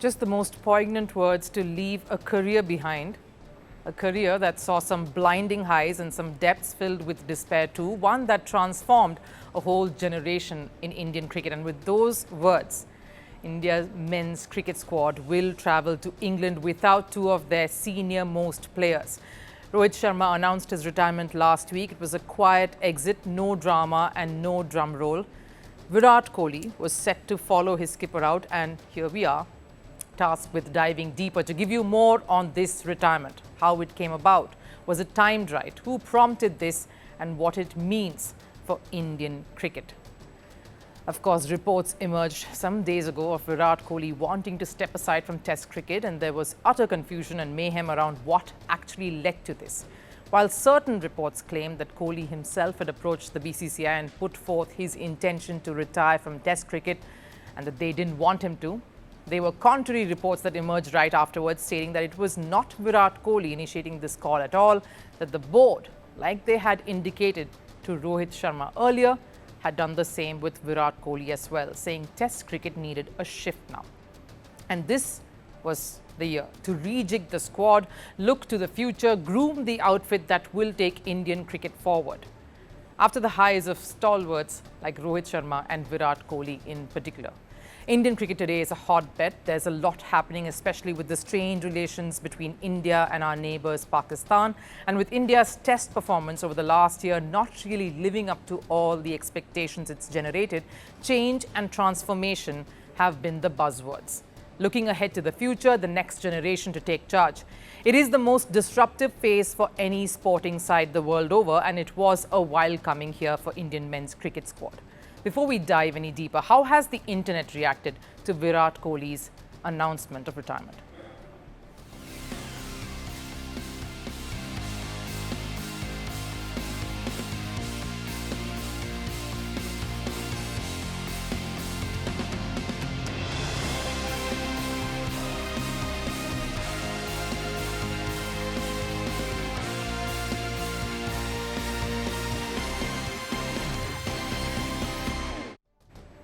Just the most poignant words to leave a career behind. A career that saw some blinding highs and some depths filled with despair too. One that transformed a whole generation in Indian cricket. And with those words, India's men's cricket squad will travel to England without two of their senior-most players. Rohit Sharma announced his retirement last week. It was a quiet exit, no drama and no drum roll. Virat Kohli was set to follow his skipper out, and here we are, tasked with diving deeper to give you more on this retirement, how it came about, was it timed right, who prompted this and what it means for Indian cricket. Of course, reports emerged some days ago of Virat Kohli wanting to step aside from Test cricket, and there was utter confusion and mayhem around what actually led to this. While certain reports claimed that Kohli himself had approached the BCCI and put forth his intention to retire from Test cricket and that they didn't want him to, there were contrary reports that emerged right afterwards stating that it was not Virat Kohli initiating this call at all, that the board, like they had indicated to Rohit Sharma earlier, had done the same with Virat Kohli as well, saying Test cricket needed a shift now. And this was the year to rejig the squad, look to the future, groom the outfit that will take Indian cricket forward. After the highs of stalwarts like Rohit Sharma and Virat Kohli in particular, Indian cricket today is a hotbed. There's a lot happening, especially with the strained relations between India and our neighbours Pakistan, and with India's Test performance over the last year not really living up to all the expectations it's generated. Change and transformation have been the buzzwords. Looking ahead to the future, the next generation to take charge. It is the most disruptive phase for any sporting side the world over, and it was a while coming here for Indian men's cricket squad. Before we dive any deeper, how has the internet reacted to Virat Kohli's announcement of retirement?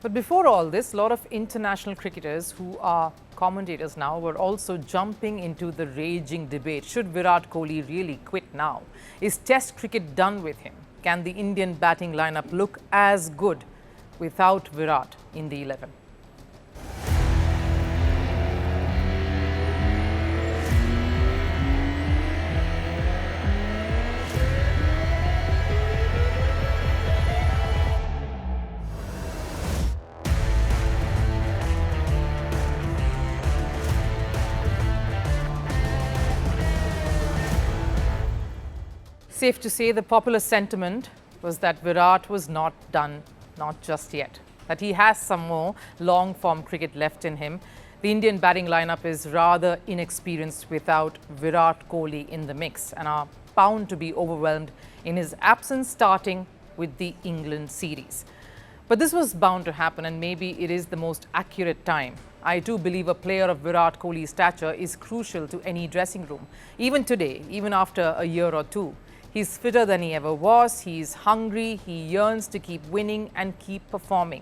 But before all this, a lot of international cricketers who are commentators now were also jumping into the raging debate. Should Virat Kohli really quit now? Is Test cricket done with him? Can the Indian batting lineup look as good without Virat in the 11? Safe to say the popular sentiment was that Virat was not done, not just yet, that he has some more long-form cricket left in him. The Indian batting lineup is rather inexperienced without Virat Kohli in the mix and are bound to be overwhelmed in his absence, starting with the England series. But this was bound to happen, and maybe it is the most accurate time. I too believe a player of Virat Kohli's stature is crucial to any dressing room. Even today, even after a year or two, he's fitter than he ever was, he's hungry, he yearns to keep winning and keep performing.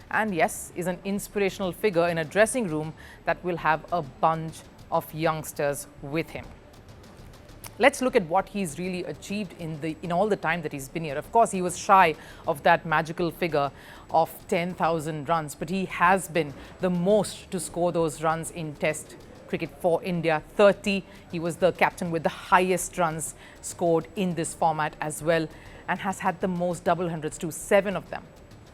And yes, is an inspirational figure in a dressing room that will have a bunch of youngsters with him. Let's look at what he's really achieved in all the time that he's been here. Of course, he was shy of that magical figure of 10,000 runs, but he has been the most to score those runs in Test cricket for India, 30. He was the captain with the highest runs scored in this format as well, and has had the most double hundreds too, 7 of them.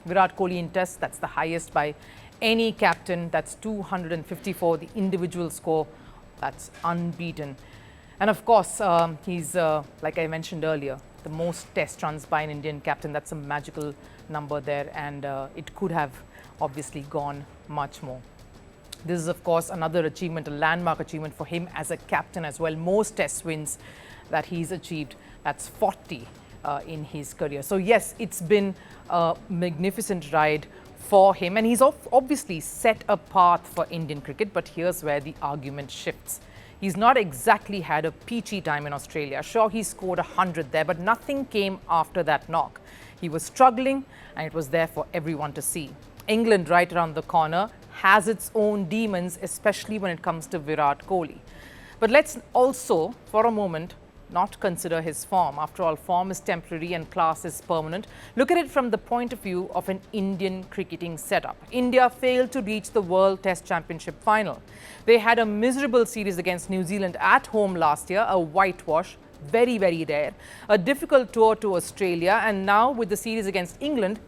Virat Kohli in Tests, that's the highest by any captain. That's 254, the individual score, that's unbeaten. And of course, he's, like I mentioned earlier, the most Test runs by an Indian captain. That's a magical number there, and it could have obviously gone much more. This is, of course, another achievement, a landmark achievement for him as a captain as well. Most Test wins that he's achieved, that's 40 in his career. So yes, it's been a magnificent ride for him, and he's obviously set a path for Indian cricket. But here's where the argument shifts. He's not exactly had a peachy time in Australia. Sure, he scored 100 there, but nothing came after that knock. He was struggling, and it was there for everyone to see. England, right around the corner, has its own demons, especially when it comes to Virat Kohli. But let's also, for a moment, not consider his form. After all, form is temporary and class is permanent. Look at it from the point of view of an Indian cricketing setup. India failed to reach the World Test Championship final. They had a miserable series against New Zealand at home last year, a whitewash, very, very rare. A difficult tour to Australia, and now with the series against England,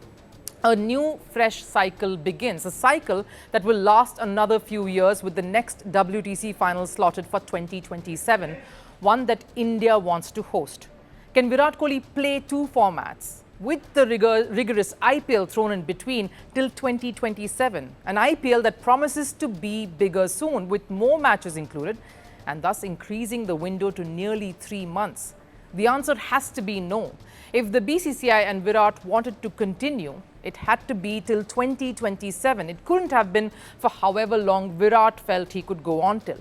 a new fresh cycle begins, a cycle that will last another few years with the next WTC final slotted for 2027, one that India wants to host. Can Virat Kohli play two formats with the rigorous IPL thrown in between till 2027? An IPL that promises to be bigger soon with more matches included and thus increasing the window to nearly 3 months. The answer has to be no. If the BCCI and Virat wanted to continue, it had to be till 2027. It couldn't have been for however long Virat felt he could go on till.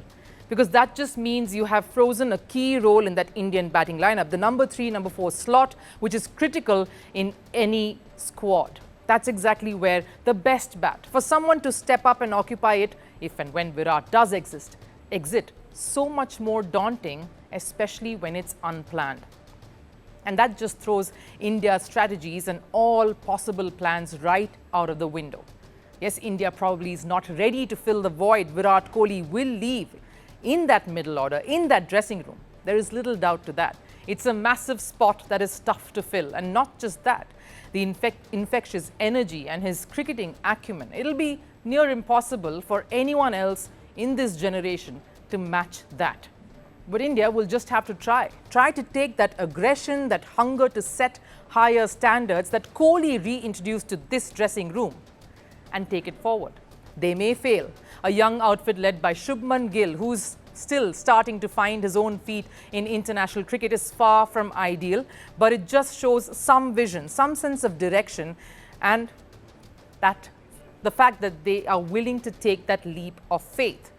Because that just means you have frozen a key role in that Indian batting lineup, the number 3, number 4 slot, which is critical in any squad. That's exactly where the best bat, for someone to step up and occupy it if and when Virat does exit, so much more daunting, especially when it's unplanned. And that just throws India's strategies and all possible plans right out of the window. Yes, India probably is not ready to fill the void Virat Kohli will leave in that middle order, in that dressing room. There is little doubt to that. It's a massive spot that is tough to fill. And not just that, the infectious energy and his cricketing acumen, it'll be near impossible for anyone else in this generation to match that. But India will just have to try to take that aggression, that hunger to set higher standards that Kohli reintroduced to this dressing room and take it forward. They may fail. A young outfit led by Shubman Gill, who's still starting to find his own feet in international cricket, is far from ideal, but it just shows some vision, some sense of direction, and that the fact that they are willing to take that leap of faith,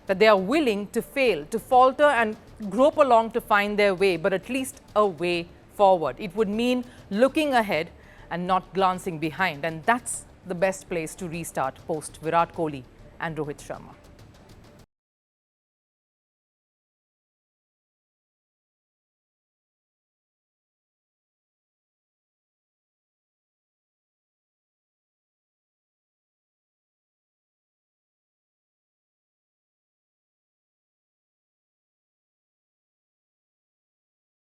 that they are willing to fail, to falter and grope along to find their way, but at least a way forward. It would mean looking ahead and not glancing behind, and that's the best place to restart post Virat Kohli and Rohit Sharma.